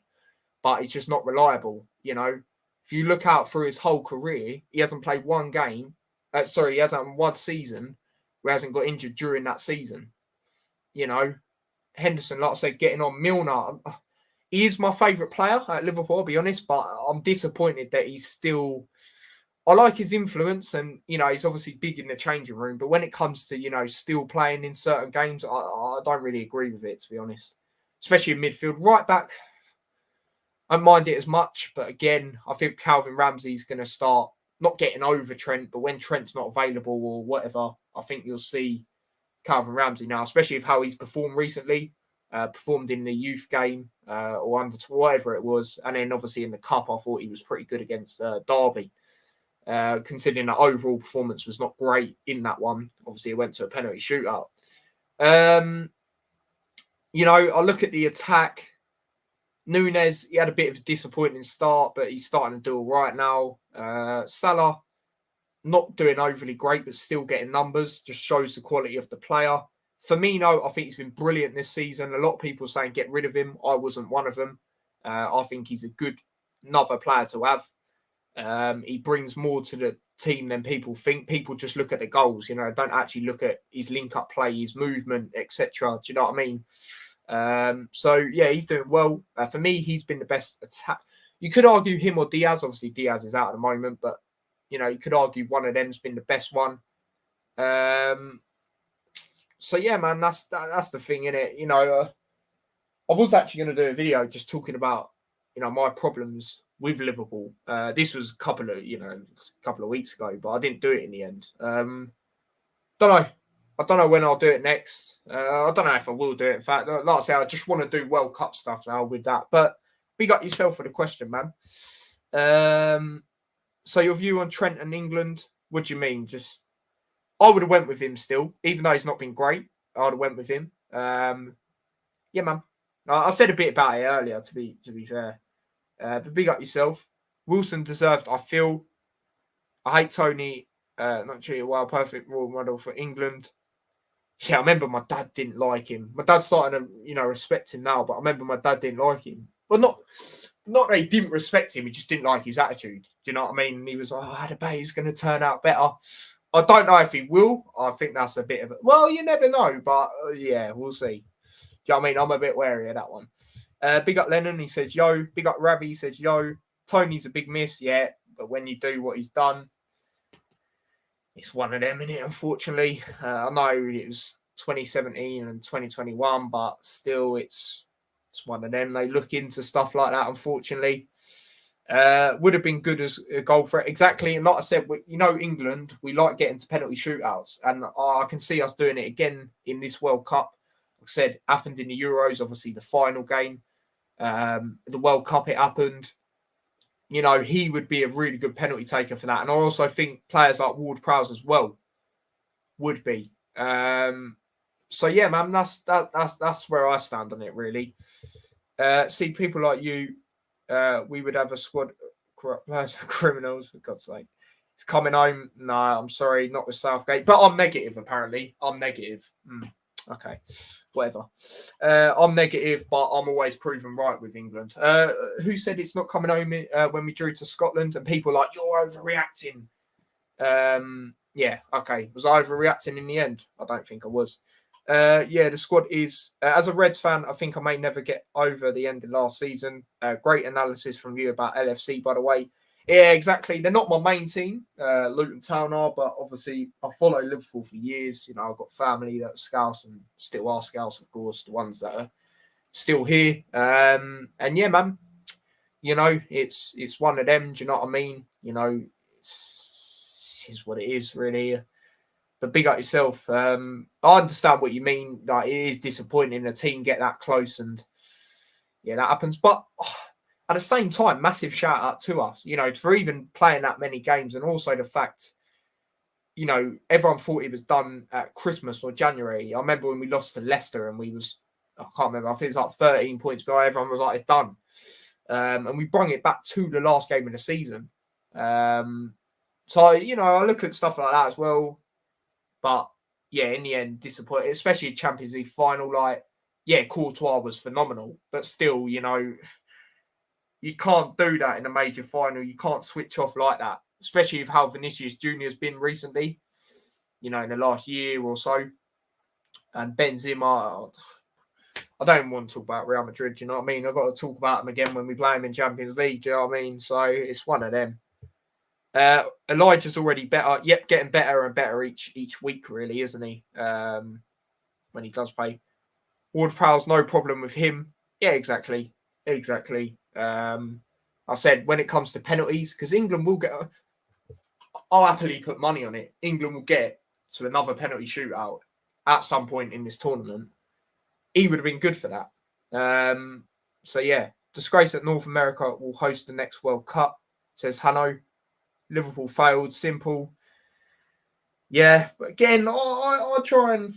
But he's just not reliable. You know, if you look out through his whole career, he hasn't played one game. He hasn't one season where he hasn't got injured during that season. You know, Henderson, like I said, getting on. Milner, he is my favourite player at Liverpool, I'll be honest, but I'm disappointed that he's still... I like his influence and, you know, he's obviously big in the changing room, but when it comes to, you know, still playing in certain games, I don't really agree with it, to be honest. Especially in midfield. Right back, I don't mind it as much, but again, I think Calvin Ramsey's going to start not getting over Trent, but when Trent's not available or whatever, I think you'll see Calvin Ramsey now, especially with how he's performed recently, performed in the youth game or under whatever it was, and then obviously in the cup, I thought he was pretty good against Derby. Considering that overall performance was not great in that one. Obviously, it went to a penalty shootout. You know, I look at the attack. Nunes, he had a bit of a disappointing start, but he's starting to do all right now. Salah, not doing overly great, but still getting numbers. Just shows the quality of the player. Firmino, I think he's been brilliant this season. A lot of people saying get rid of him. I wasn't one of them. I think he's a good another player to have. He brings more to the team than people think. People just look at the goals, you know, don't actually look at his link-up play, his movement, etc. Do you know what I mean? So, yeah, he's doing well. For me, he's been the best attack. You could argue him or Diaz. Obviously, Diaz is out at the moment, but, you know, you could argue one of them's been the best one. So, yeah, man, that's the thing, innit? You know, I was actually going to do a video just talking about, you know, my problems with Liverpool. This was a couple of weeks ago, but I didn't do it in the end. Don't know. I don't know when I'll do it next. I don't know if I will do it. In fact, like I say, I just want to do World Cup stuff now with that. But big up yourself for the question, man. So your view on Trent and England, what do you mean? Just, I would have went with him still, even though he's not been great. I would have went with him. Yeah, man. I said a bit about it earlier, to be fair. But big up yourself. Wilson deserved, I feel. I hate Tony. Not treated well. Perfect role model for England. Yeah, I remember my dad didn't like him. My dad's starting to, you know, respect him now. But I remember my dad didn't like him. Well, not that he didn't respect him. He just didn't like his attitude. Do you know what I mean? And he was like, "Oh, Adebayo's going to turn out better." I don't know if he will. I think that's a bit of a... Well, you never know. But yeah, we'll see. Do you know what I mean? I'm a bit wary of that one. Big up Lennon, he says, yo. Big up Ravi, he says, yo. Tony's a big miss, yeah. But when you do what he's done, it's one of them, innit, unfortunately. I know it was 2017 and 2021, but still it's one of them. They look into stuff like that, unfortunately. Would have been good as a goal threat. Exactly. And like I said, you know, England, we like getting to penalty shootouts. And I can see us doing it again in this World Cup. Like I said, happened in the Euros, obviously the final game. The World Cup, it happened. you know, he would be a really good penalty taker for that. And I also think players like Ward-Prowse as well would be. So yeah, man, that's where I stand on it, really. See, people like you, we would have a squad of corrupt players for criminals, for God's sake. It's coming home. No, I'm sorry, not with Southgate. But I'm negative, apparently. I'm negative. Okay, whatever. I'm negative, but I'm always proven right with England. Who said it's not coming home when we drew to Scotland? And people are like, you're overreacting. Yeah, okay. Was I overreacting in the end? I don't think I was. Yeah, the squad is, as a Reds fan, I think I may never get over the end of last season. Great analysis from you about LFC, by the way. Yeah, exactly. They're not my main team. Luton Town are, but obviously I follow Liverpool for years. You know, I've got family that are Scouts and still are Scouts, of course, the ones that are still here. And yeah, man, you know, it's one of them. Do you know what I mean? You know, it's what it is, really. But big up yourself. I understand what you mean. Like, it is disappointing a team get that close, and yeah, that happens. But at the same time, massive shout out to us, you know, for even playing that many games, and also the fact, you know, everyone thought it was done at Christmas or January. I remember when we lost to Leicester, and I can't remember. I think it's like 13 points below. Everyone was like, it's done, and we brought it back to the last game of the season. So you know, I look at stuff like that as well. But yeah, in the end, disappointed, especially Champions League final. Like, yeah, Courtois was phenomenal, but still, you know, you can't do that in a major final. You can't switch off like that, especially with how Vinicius Junior has been recently, you know, in the last year or so. And Benzema, I don't want to talk about Real Madrid, do you know what I mean? I've got to talk about them again when we play them in Champions League, do you know what I mean? So it's one of them. Elijah's already better. Yep, getting better and better each week, really, isn't he? When he does play. Ward-Prowse, no problem with him. Yeah, exactly. I said when it comes to penalties, because England will get. I'll happily put money on it. England will get to another penalty shootout at some point in this tournament. He would have been good for that. So yeah, disgrace that North America will host the next World Cup, says Hanno. Liverpool failed, simple. Yeah, but again, I try and,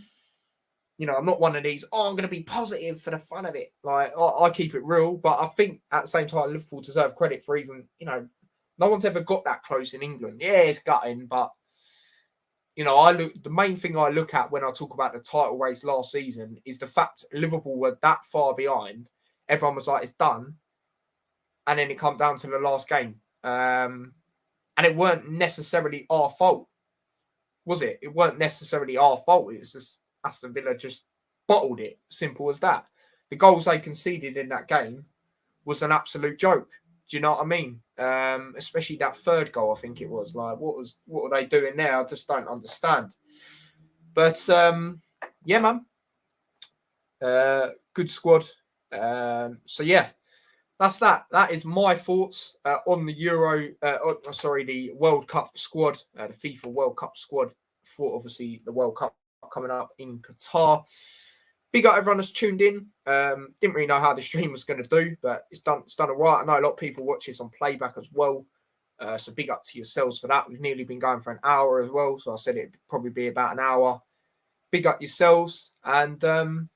you know, I'm not one of these, I'm going to be positive for the fun of it. Like, I keep it real, but I think at the same time, Liverpool deserve credit for even, you know, no one's ever got that close in England. Yeah, it's gutting, but, you know, the main thing I look at when I talk about the title race last season is the fact Liverpool were that far behind. Everyone was like, it's done. And then it come down to the last game. And it weren't necessarily our fault, was it? It weren't necessarily our fault. It was just Aston Villa just bottled it. Simple as that. The goals they conceded in that game was an absolute joke. Do you know what I mean? Especially that third goal, I think it was. Like, what were they doing there? I just don't understand. But yeah, man. Good squad. So yeah. That's that. That is my thoughts on the the World Cup squad, the FIFA World Cup squad for obviously the World Cup coming up in Qatar. Big up everyone that's tuned in. Didn't really know how the stream was going to do, but it's done all right. I know a lot of people watch this on playback as well. So big up to yourselves for that. We've nearly been going for an hour as well. So I said it'd probably be about an hour. Big up yourselves. And the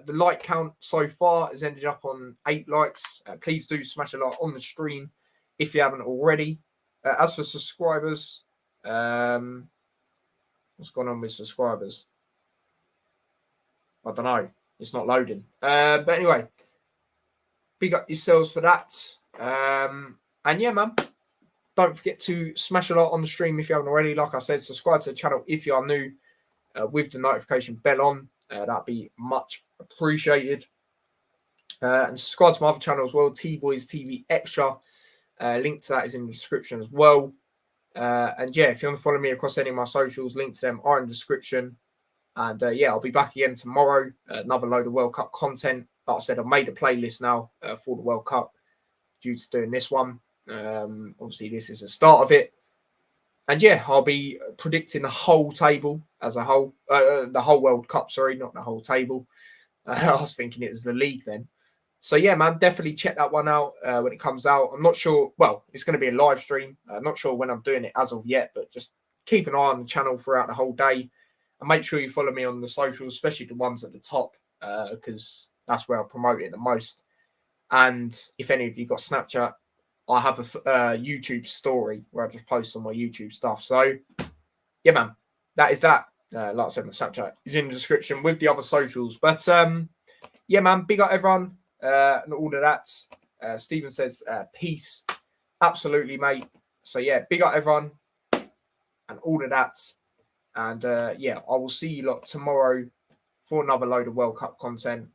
like count so far has ended up on 8 likes. Please do smash a like on the stream if you haven't already. As for subscribers, what's going on with subscribers? I don't know. It's not loading. But anyway, big up yourselves for that. And yeah, man, don't forget to smash a like on the stream if you haven't already. Like I said, subscribe to the channel if you are new with the notification bell on. That'd be much appreciated. And subscribe to my other channel as well, T-Boys TV Extra. Link to that is in the description as well. And yeah, if you want to follow me across any of my socials, links to them are in the description. And yeah, I'll be back again tomorrow. Another load of World Cup content. Like I said, I've made a playlist now for the World Cup due to doing this one. Obviously, this is the start of it. And yeah, I'll be predicting the whole table as a whole, the whole World Cup, sorry, not the whole table. I was thinking it was the league then. So yeah, man, definitely check that one out when it comes out. I'm not sure. Well, it's going to be a live stream. I'm not sure when I'm doing it as of yet, but just keep an eye on the channel throughout the whole day, and make sure you follow me on the socials, especially the ones at the top, because that's where I promote it the most. And if any of you got Snapchat, I have a YouTube story where I just post on my YouTube stuff. So yeah, man, that is that. Like I said, my Snapchat is in the description with the other socials. But yeah, man, big up everyone and all of that. Stephen says peace. Absolutely, mate. So yeah, big up everyone and all of that. And yeah, I will see you lot tomorrow for another load of World Cup content.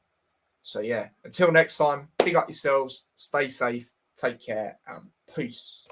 So yeah, until next time, big up yourselves, stay safe, take care, and peace.